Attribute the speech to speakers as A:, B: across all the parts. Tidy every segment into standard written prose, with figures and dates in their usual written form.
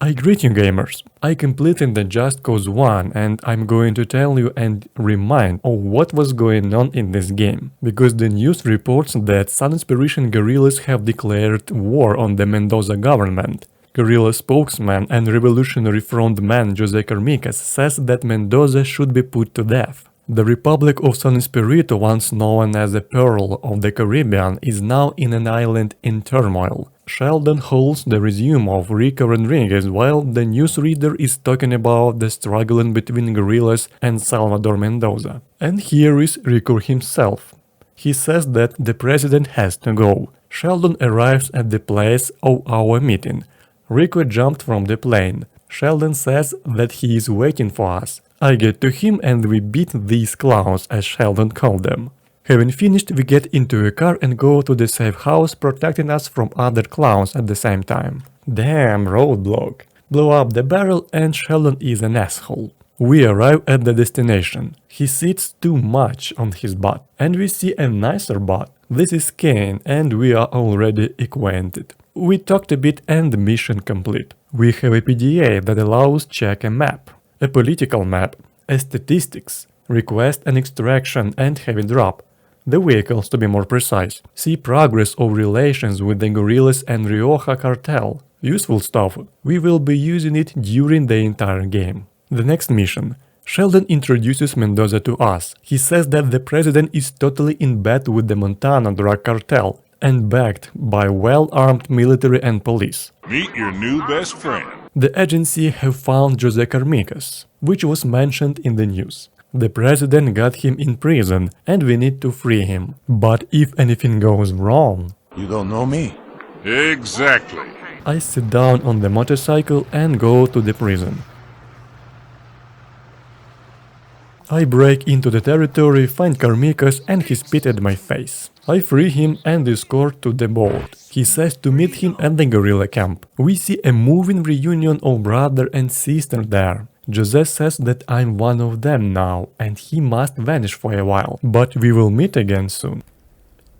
A: I greet you gamers. I completed the Just Cause 1 and I'm going to tell you and remind of what was going on in this game. Because the news reports that San Esperito guerrillas have declared war on the Mendoza government. Guerrilla spokesman and Revolutionary Front man Jose Carmicas says that Mendoza should be put to death. The Republic of San Esperito, once known as the Pearl of the Caribbean, is now in an island in turmoil. Sheldon holds the resume of Rico Rodriguez while the newsreader is talking about the struggle between guerrillas and Salvador Mendoza. And here is Rico himself. He says that the president has to go. Sheldon arrives at the place of our meeting. Rico jumped from the plane. Sheldon says that he is waiting for us. I get to him and we beat these clowns, as Sheldon called them. Having finished, we get into a car and go to the safe house, protecting us from other clowns at the same time. Damn, roadblock. Blow up the barrel and Sheldon is an asshole. We arrive at the destination. He sits too much on his butt. And we see a nicer butt. This is Kane and we are already acquainted. We talked a bit and the mission complete. We have a PDA that allows check a map. A political map, a statistics, request an extraction and heavy drop. The vehicles to be more precise. See progress of relations with the guerrillas and Rioja cartel. Useful stuff. We will be using it during the entire game. The next mission. Sheldon introduces Mendoza to us. He says that the president is totally in bed with the Montana drug cartel and backed by well-armed military and police.
B: Meet your new best friend.
A: The agency have found Jose Carmicas, which was mentioned in the news. The president got him in prison and we need to free him. But if anything goes wrong...
C: You don't know me?
B: Exactly.
A: I sit down on the motorcycle and go to the prison. I break into the territory, find Carmicas and he spit at my face. I free him and escort to the boat. He says to meet him at the guerrilla camp. We see a moving reunion of brother and sister there. Jose says that I'm one of them now and he must vanish for a while, but we will meet again soon.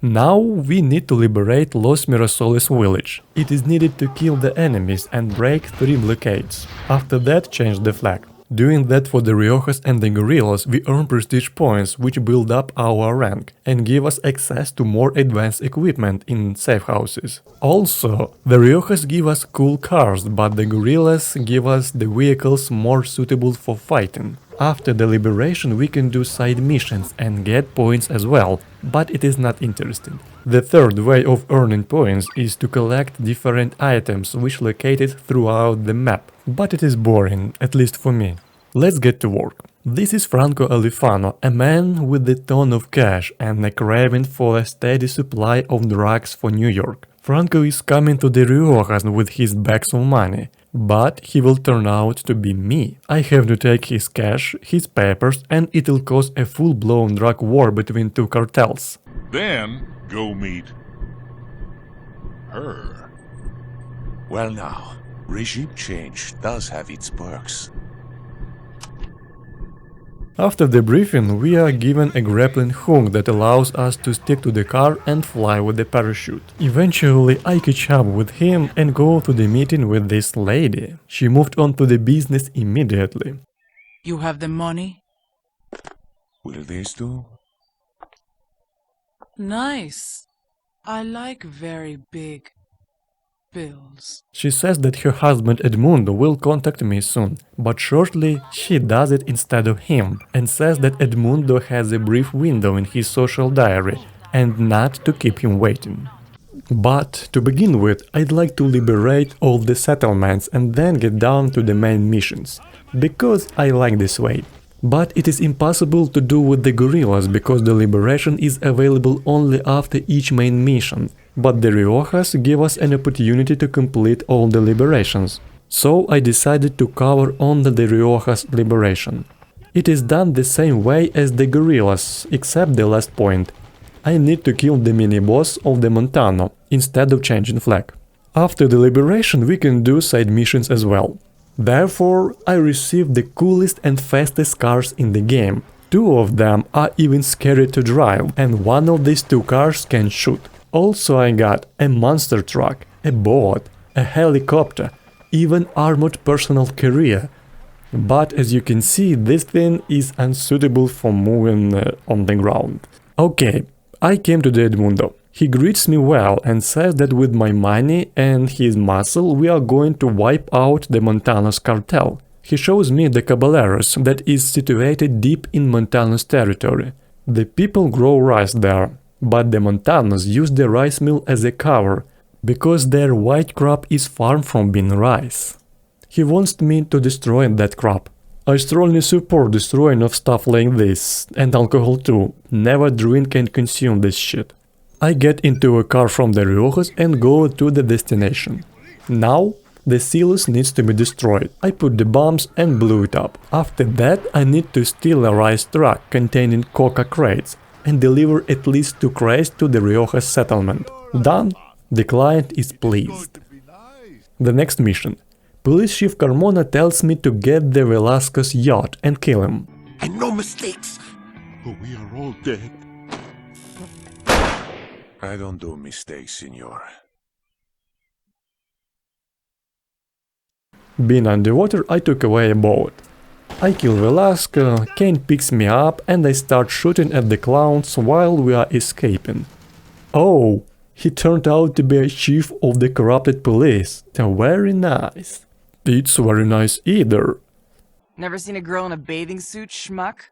A: Now we need to liberate Los Mirasoles village. It is needed to kill the enemies and break 3 blockades. After that, change the flag. Doing that for the Riojas and the guerrillas, we earn prestige points which build up our rank and give us access to more advanced equipment in safe houses. Also, the Riojas give us cool cars, but the guerrillas give us the vehicles more suitable for fighting. After the liberation we can do side missions and get points as well, but it is not interesting. The third way of earning points is to collect different items which located throughout the map, but it is boring, at least for me. Let's get to work. This is Franco Alifano, a man with a ton of cash and a craving for a steady supply of drugs for New York. Franco is coming to the Riojas with his bags of money, but he will turn out to be me. I have to take his cash, his papers, and it'll cause a full-blown drug war between 2 cartels.
B: Then go meet her.
C: Well now, regime change does have its perks.
A: After the briefing, we are given a grappling hook that allows us to stick to the car and fly with the parachute. Eventually, I catch up with him and go to the meeting with this lady. She moved on to the business immediately.
D: You have the money?
C: Will this do?
D: Nice. I like very big bills.
A: She says that her husband Edmundo will contact me soon, but shortly she does it instead of him and says that Edmundo has a brief window in his social diary and not to keep him waiting. But to begin with, I'd like to liberate all the settlements and then get down to the main missions, because I like this way. But it is impossible to do with the guerrillas because the liberation is available only after each main mission, but the Riojas give us an opportunity to complete all the liberations. So I decided to cover only the Riojas liberation. It is done the same way as the guerrillas, except the last point. I need to kill the mini-boss of the Montano, instead of changing flag. After the liberation we can do side missions as well. Therefore, I received the coolest and fastest cars in the game. 2 of them are even scary to drive, and one of these 2 cars can shoot. Also I got a monster truck, a boat, a helicopter, even armored personal carrier. But as you can see, this thing is unsuitable for moving on the ground. Okay, I came to the Edmundo. He greets me well and says that with my money and his muscle we are going to wipe out the Montanos cartel. He shows me the Caballeros that is situated deep in Montanos territory. The people grow rice there, but the Montanos use the rice mill as a cover, because their white crop is far from being rice. He wants me to destroy that crop. I strongly support destroying of stuff like this, and alcohol too. Never drink and consume this shit. I get into a car from the Riojas and go to the destination. Now, the silos needs to be destroyed. I put the bombs and blew it up. After that, I need to steal a rice truck containing coca crates and deliver at least 2 crates to the Riojas settlement. Done. The client is pleased. The next mission. Police Chief Carmona tells me to get the Velasquez yacht and kill him.
C: And no mistakes!
B: But we are all dead.
C: I don't do mistakes, senor.
A: Being underwater, I took away a boat. I kill Velasco, Kane picks me up and I start shooting at the clowns while we are escaping. Oh, he turned out to be a chief of the corrupted police. Very nice. It's very nice either.
E: Never seen a girl in a bathing suit, schmuck?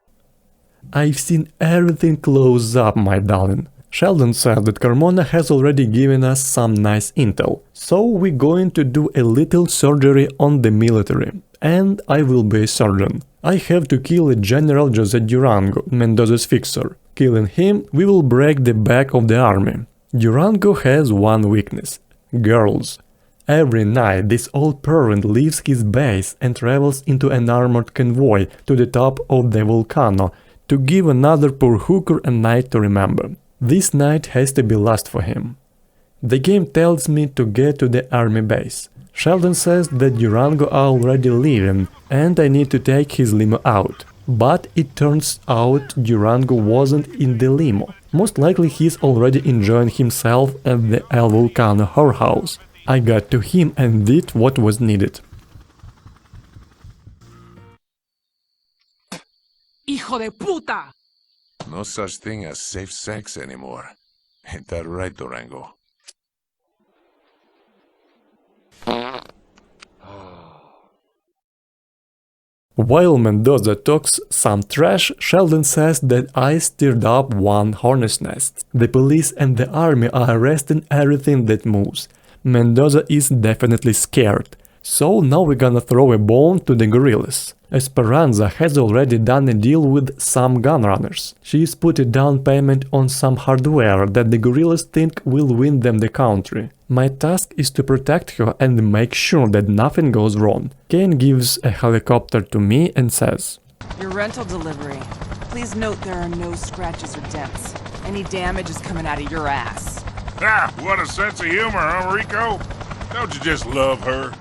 A: I've seen everything close up, my darling. Sheldon said that Carmona has already given us some nice intel, so we're going to do a little surgery on the military, and I will be a surgeon. I have to kill General Jose Durango, Mendoza's fixer. Killing him, we will break the back of the army. Durango has one weakness – girls. Every night this old parent leaves his base and travels into an armored convoy to the top of the volcano to give another poor hooker a night to remember. This night has to be last for him. The game tells me to get to the army base. Sheldon says that Durango are already leaving and I need to take his limo out. But it turns out Durango wasn't in the limo. Most likely he's already enjoying himself at the El Volcano whorehouse. I got to him and did what was needed.
D: Hijo de puta!
C: No such thing as safe sex anymore. Ain't that right, Durango?
A: While Mendoza talks some trash, Sheldon says that I stirred up one hornet's nest. The police and the army are arresting everything that moves. Mendoza is definitely scared. So now we're gonna throw a bone to the guerrillas. Esperanza has already done a deal with some gunrunners. She's put a down payment on some hardware that the guerrillas think will win them the country. My task is to protect her and make sure that nothing goes wrong. Kane gives a helicopter to me and says,
E: Your rental delivery. Please note there are no scratches or dents. Any damage is coming out of your ass.
B: Ah, what a sense of humor, huh, Rico? Don't you just love her?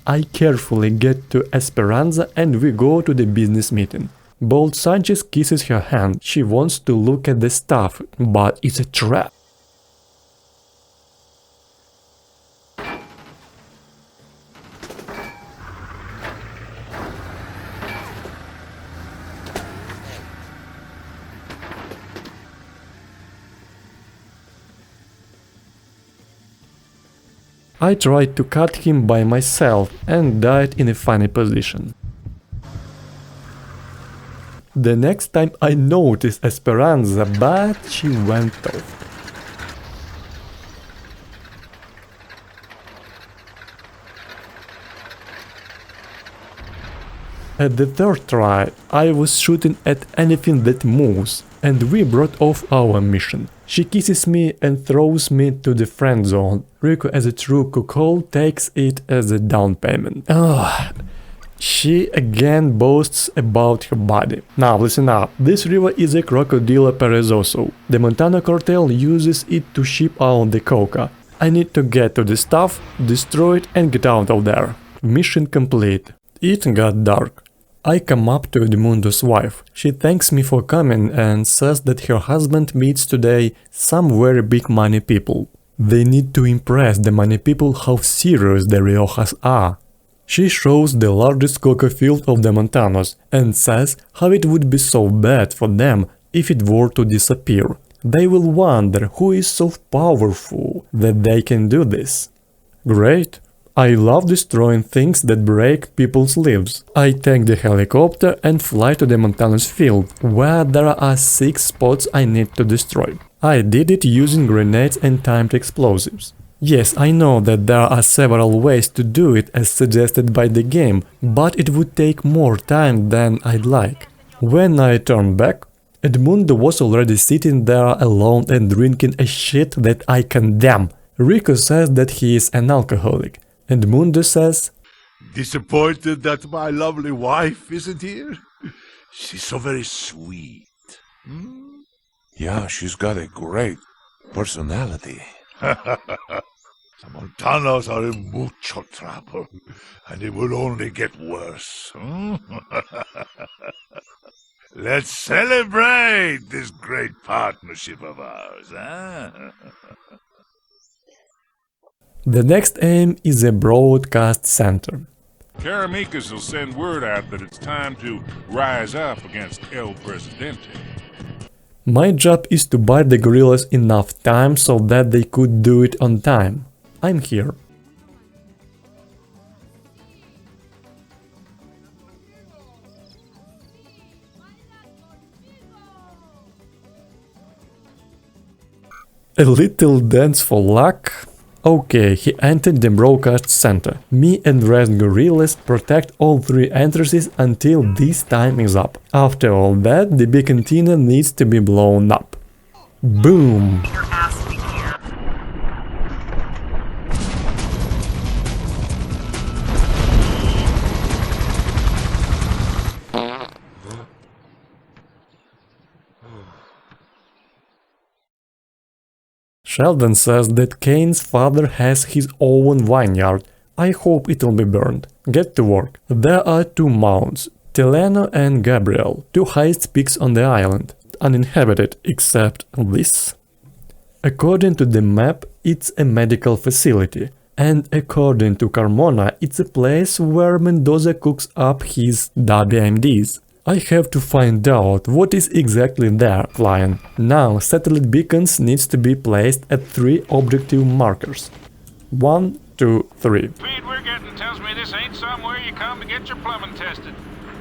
A: I carefully get to Esperanza and we go to the business meeting. Bold Sanchez kisses her hand. She wants to look at the stuff, but it's a trap. I tried to cut him by myself and died in a funny position. The next time I noticed Esperanza, but she went off. At the third try, I was shooting at anything that moves, and we brought off our mission. She kisses me and throws me to the friend zone. Rico, as a true cuckold, takes it as a down payment. She again boasts about her body. Now listen up, this river is a crocodilo perezoso. The Montana cartel uses it to ship out the coca. I need to get to the stuff, destroy it and get out of there. Mission complete. It got dark. I come up to Edmundo's wife. She thanks me for coming and says that her husband meets today some very big money people. They need to impress the many people how serious the Riojas are. She shows the largest coca field of the Montanos and says how it would be so bad for them if it were to disappear. They will wonder who is so powerful that they can do this. Great! I love destroying things that break people's lives. I take the helicopter and fly to the Montanos field, where there are 6 spots I need to destroy. I did it using grenades and timed explosives. Yes, I know that there are several ways to do it as suggested by the game, but it would take more time than I'd like. When I turned back, Edmundo was already sitting there alone and drinking a shit that I condemn. Rico says that he is an alcoholic. Edmundo says,
C: Disappointed that my lovely wife isn't here? She's so very sweet. Yeah, she's got a great personality. The Montanos are in mucho trouble, and it will only get worse. Let's celebrate this great partnership of ours, huh?
A: The next aim is a broadcast center.
B: Caramikas will send word out that it's time to rise up against El Presidente.
A: My job is to buy the guerrillas enough time so that they could do it on time. I'm here. A little dance for luck? Okay, he entered the broadcast center. Me and rest guerrillas protect all 3 entrances until this time is up. After all that, the big antenna needs to be blown up. Boom! Sheldon says that Kane's father has his own vineyard. I hope it'll be burned. Get to work. There are 2 mounds, Teleno and Gabriel, 2 highest peaks on the island, uninhabited except this. According to the map, it's a medical facility, and according to Carmona, it's a place where Mendoza cooks up his WMDs. I have to find out what is exactly there, flying. Now, satellite beacons needs to be placed at 3 objective markers. 1, 2, 3.
F: Feed we're getting tells me this ain't somewhere you come to get your plumbing tested.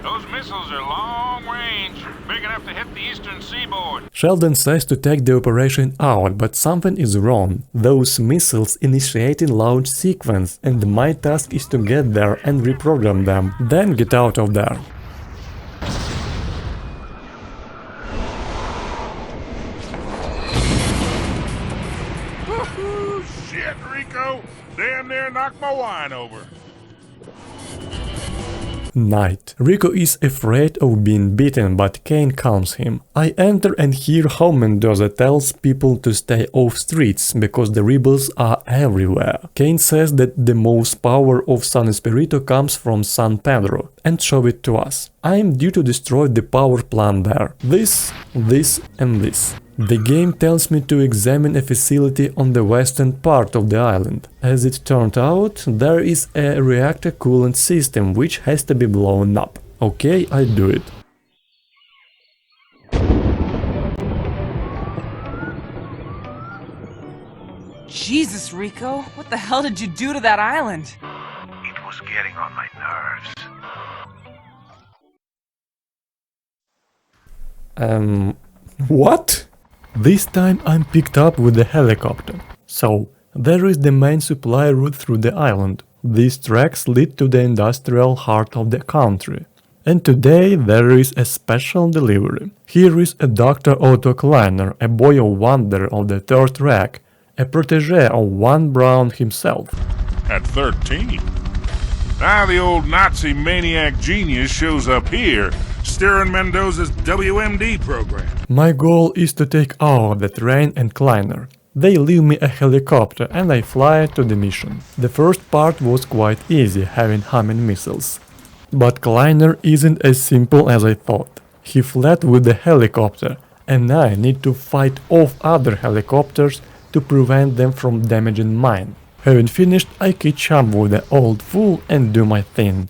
F: Those missiles are long range, big enough to hit the eastern seaboard.
A: Sheldon says to take the operation out, but something is wrong. Those missiles initiate in launch sequence, and my task is to get there and reprogram them, then get out of there.
B: Shit, Rico! Damn near knocked my wine over.
A: Night. Rico is afraid of being beaten, but Kane calms him. I enter and hear how Mendoza tells people to stay off streets, because the rebels are everywhere. Kane says that the most power of San Esperito comes from San Pedro, and show it to us. I am due to destroy the power plant there. This, and this. The game tells me to examine a facility on the western part of the island. As it turned out, there is a reactor coolant system which has to be blown up. Okay, I do it.
E: Jesus, Rico, what the hell did you do to that island?
F: It was getting on my nerves.
A: What? This time I'm picked up with the helicopter. So, there is the main supply route through the island. These tracks lead to the industrial heart of the country. And today there is a special delivery. Here is a Dr. Otto Kleiner, a boy of wonder of the third rack, a protege of One Brown himself.
B: At 13. Now the old Nazi maniac genius shows up here, steering Mendoza's WMD program.
A: My goal is to take out the train and Kleiner. They leave me a helicopter and I fly to the mission. The first part was quite easy, having Hammond missiles. But Kleiner isn't as simple as I thought. He fled with the helicopter, and I need to fight off other helicopters to prevent them from damaging mine. Having finished, I catch up with the old fool and do my thing.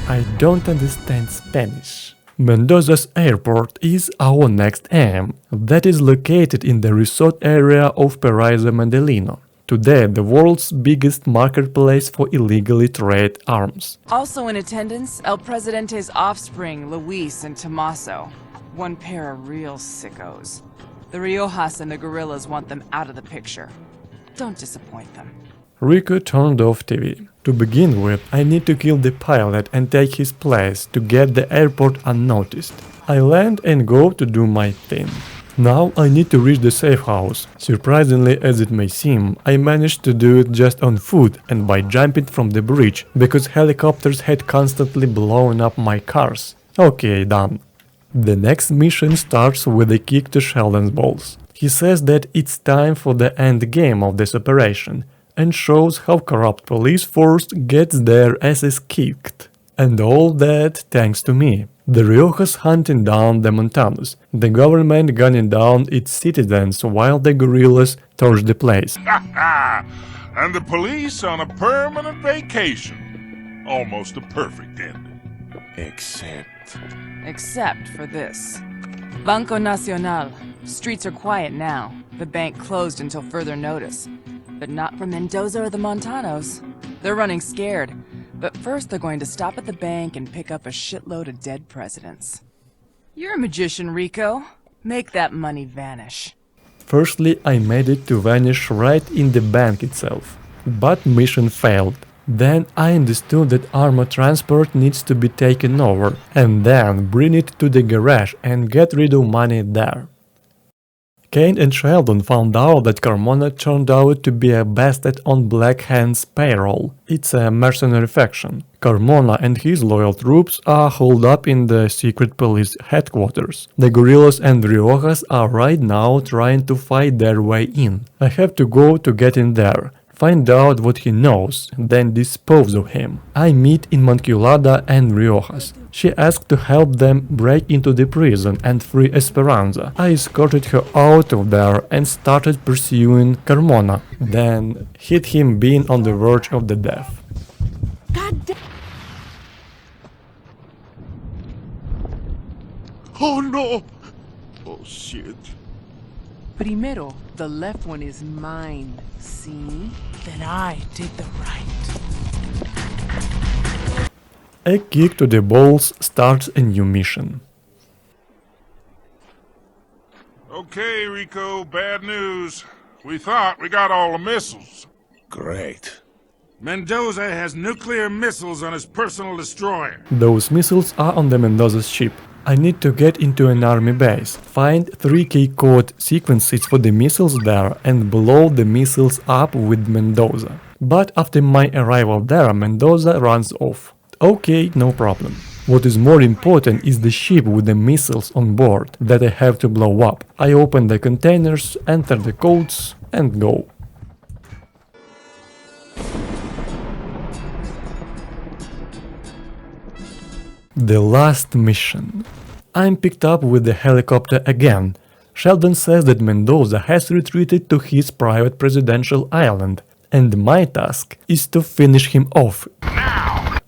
A: I don't understand Spanish. Mendoza's airport is our next aim. That is located in the resort area of Paraíso Medellino. Today, the world's biggest marketplace for illegally traded arms.
E: Also in attendance, El Presidente's offspring, Luis and Tommaso. One pair of real sickos. The Riojas and the guerrillas want them out of the picture. Don't disappoint them.
A: Rico turned off TV. To begin with, I need to kill the pilot and take his place to get the airport unnoticed. I land and go to do my thing. Now I need to reach the safe house. Surprisingly as it may seem, I managed to do it just on foot and by jumping from the bridge, because helicopters had constantly blown up my cars. Okay, done. The next mission starts with a kick to Sheldon's balls. He says that it's time for the end game of this operation, and shows how corrupt police force gets their asses kicked. And all that thanks to me. The Riojas hunting down the Montanos, the government gunning down its citizens while the guerrillas torch the place.
B: And the police on a permanent vacation. Almost a perfect ending.
E: Except for this. Banco Nacional. Streets are quiet now. The bank closed until further notice. But not for Mendoza or the Montanos. They're running scared. But first they're going to stop at the bank and pick up a shitload of dead presidents. You're a magician, Rico. Make that money vanish.
A: Firstly, I made it to vanish right in the bank itself. But mission failed. Then I understood that armor transport needs to be taken over, and then bring it to the garage and get rid of money there. Kane and Sheldon found out that Carmona turned out to be a bastard on Black Hand's payroll. It's a mercenary faction. Carmona and his loyal troops are holed up in the secret police headquarters. The guerrillas and Riojas are right now trying to fight their way in. I have to go to get in there. Find out what he knows, then dispose of him. I meet Inmaculada and Riojas. She asked to help them break into the prison and free Esperanza. I escorted her out of there and started pursuing Carmona, then hit him being on the verge of the death.
D: God damn.
C: Oh no! Oh shit.
D: Primero, the left one is mine. See? Then I did the right.
A: A kick to the balls starts a new mission.
B: Okay, Rico, bad news. We thought we got all the missiles.
C: Great.
B: Mendoza has nuclear missiles on his personal destroyer.
A: Those missiles are on the Mendoza's ship. I need to get into an army base, find 3K code sequences for the missiles there and blow the missiles up with Mendoza. But after my arrival there, Mendoza runs off. Okay, no problem. What is more important is the ship with the missiles on board that I have to blow up. I open the containers, enter the codes and go. The last mission. I'm picked up with the helicopter again. Sheldon says that Mendoza has retreated to his private presidential island, and my task is to finish him off.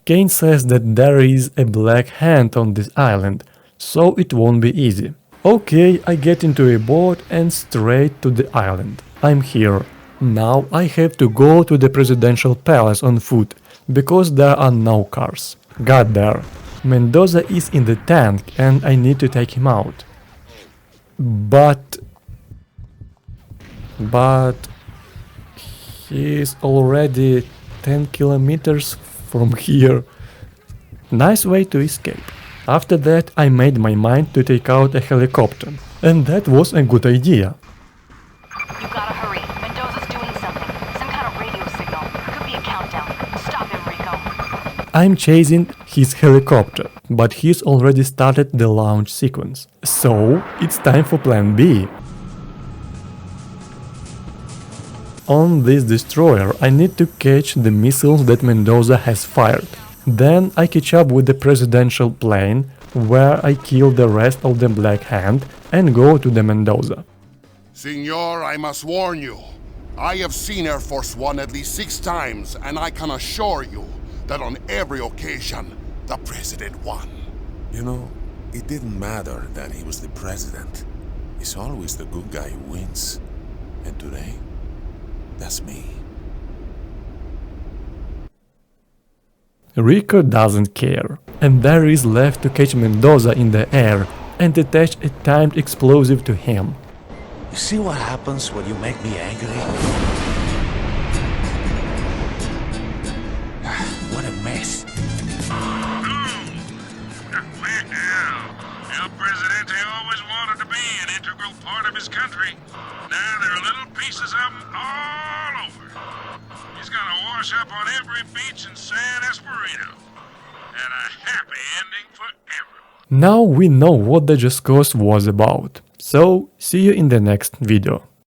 A: Kane says that there is a black hand on this island, so it won't be easy. Okay, I get into a boat and straight to the island. I'm here. Now I have to go to the presidential palace on foot, because there are no cars. Got there. Mendoza is in the tank and I need to take him out. But he is already 10 kilometers from here. Nice way to escape. After that I made my mind to take out a helicopter. And that was a good idea.
G: You gotta hurry. Mendoza's doing something. Some kind of radio signal. Could be a countdown. Stop him, Rico.
A: I'm chasing his helicopter, but he's already started the launch sequence. So, it's time for plan B. On this destroyer, I need to catch the missiles that Mendoza has fired. Then I catch up with the presidential plane, where I kill the rest of the Black Hand and go to the Mendoza.
H: Senor, I must warn you. I have seen Air Force One at least 6 times, and I can assure you that on every occasion, the president won.
C: You know, it didn't matter that he was the president. It's always the good guy who wins. And today, that's me.
A: Rico doesn't care, and there is left to catch Mendoza in the air and attach a timed explosive to him.
C: You see what happens when you make me angry? What a mess.
F: Well, El Presidente always wanted to be an integral part of his country. Now there are little pieces of him all over. He's gonna wash up on every beach in San Esperito. And a happy ending for everyone.
A: Now we know what the Just Cause was about, so see you in the next video.